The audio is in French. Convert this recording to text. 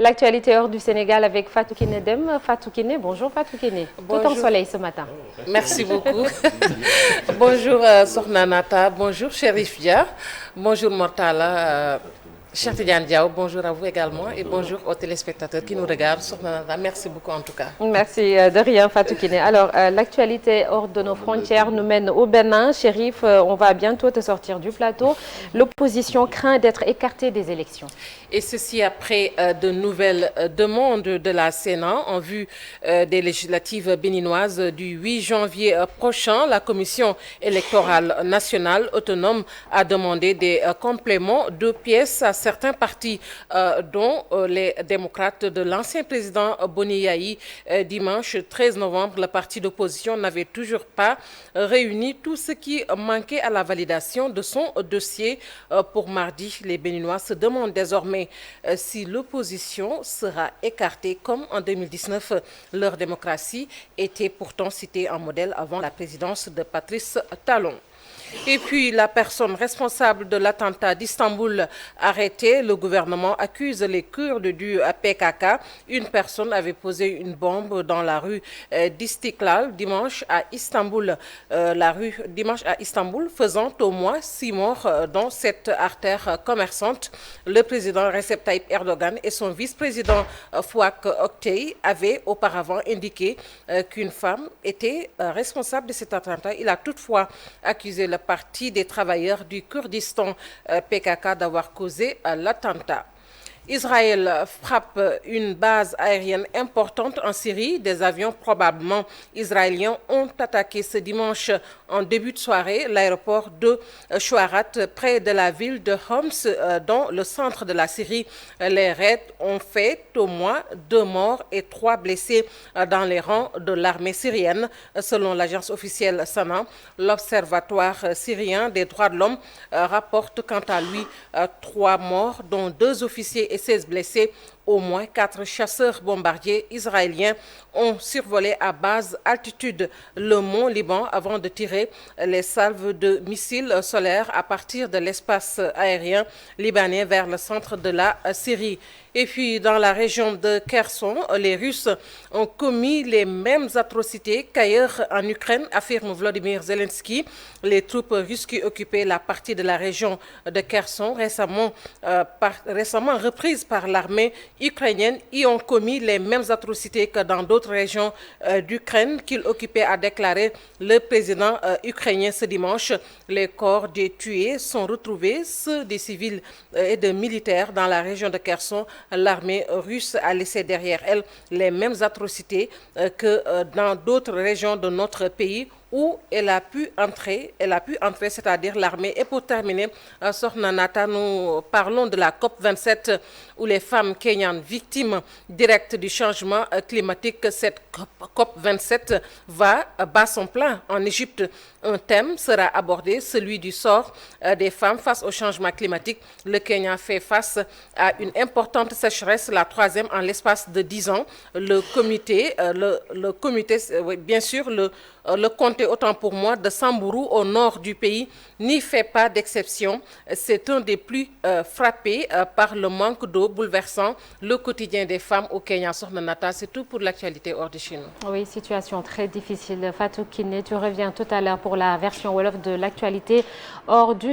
L'actualité hors du Sénégal avec Fatou Kiné Deme. Fatou Kiné, bonjour Fatou Kiné. Bonjour. Tout en soleil ce matin. Merci beaucoup. Bonjour Sokhna Nata, bonjour Chérif Dia, bonjour Mortala, Cheikh Tidiane Diaw, bonjour à vous également et bonjour aux téléspectateurs qui nous regardent. Sokhna Nata, merci beaucoup en tout cas. Merci de rien Fatou Kiné. Alors l'actualité hors de nos frontières nous mène au Bénin. Chérif, on va bientôt te sortir du plateau. L'opposition craint d'être écartée des élections. Et ceci après de nouvelles demandes de la Sénat en vue des législatives béninoises du 8 janvier prochain. La Commission électorale nationale autonome a demandé des compléments de pièces à certains partis, dont les démocrates de l'ancien président Boni Yayi. Dimanche 13 novembre, le parti d'opposition n'avait toujours pas réuni tout ce qui manquait à la validation de son dossier. Pour mardi, les Béninois se demandent désormais si l'opposition sera écartée comme en 2019. Leur démocratie était pourtant citée en modèle avant la présidence de Patrice Talon. Et puis la personne responsable de l'attentat d'Istanbul arrêtée, le gouvernement accuse les Kurdes du PKK. Une personne avait posé une bombe dans la rue d'Istiklal dimanche à Istanbul. Faisant au moins 6 morts dans cette artère commerçante. Le président Recep Tayyip Erdogan et son vice-président Fouad Oktay avaient auparavant indiqué qu'une femme était responsable de cet attentat. Il a toutefois accusé le parti des travailleurs du Kurdistan PKK d'avoir causé l'attentat. Israël frappe une base aérienne importante en Syrie. Des avions probablement israéliens ont attaqué ce dimanche en début de soirée l'aéroport de Chouarat près de la ville de Homs dans le centre de la Syrie. Les raids ont fait au moins 2 morts et 3 blessés dans les rangs de l'armée syrienne. Selon l'agence officielle SANA, l'Observatoire syrien des droits de l'homme rapporte quant à lui 3 morts dont 2 officiers et 16 blessés. Au moins 4 chasseurs bombardiers israéliens ont survolé à basse altitude le mont Liban avant de tirer les salves de missiles solaires à partir de l'espace aérien libanais vers le centre de la Syrie. Et puis dans la région de Kherson, les Russes ont commis les mêmes atrocités qu'ailleurs en Ukraine, affirme Volodymyr Zelensky. Les troupes russes qui occupaient la partie de la région de Kherson récemment reprise par l'armée ukrainienne y ont commis les mêmes atrocités que dans d'autres régions d'Ukraine qu'il occupait, a déclaré le président ukrainien ce dimanche. Les corps des tués sont retrouvés, ceux des civils et des militaires dans la région de Kherson. L'armée russe a laissé derrière elle les mêmes atrocités que dans d'autres régions de notre pays où elle a pu entrer, c'est-à-dire l'armée. Et pour terminer, Sokhna Nata, nous parlons de la COP27 où les femmes kenyanes victimes directes du changement climatique. Cette COP27 bat son plein en Égypte. Un thème sera abordé, celui du sort des femmes face au changement climatique. Le Kenya fait face à une importante sécheresse, la 3e en l'espace de 10 ans. Le comté, autant pour moi, de Samburu au nord du pays n'y fait pas d'exception. C'est un des plus frappés par le manque d'eau bouleversant le quotidien des femmes au Kenya. Sokhna Nata, c'est tout pour l'actualité hors de chez nous. Oui, situation très difficile. Fatou Kiné, tu reviens tout à l'heure pour la version Wolof de l'actualité hors du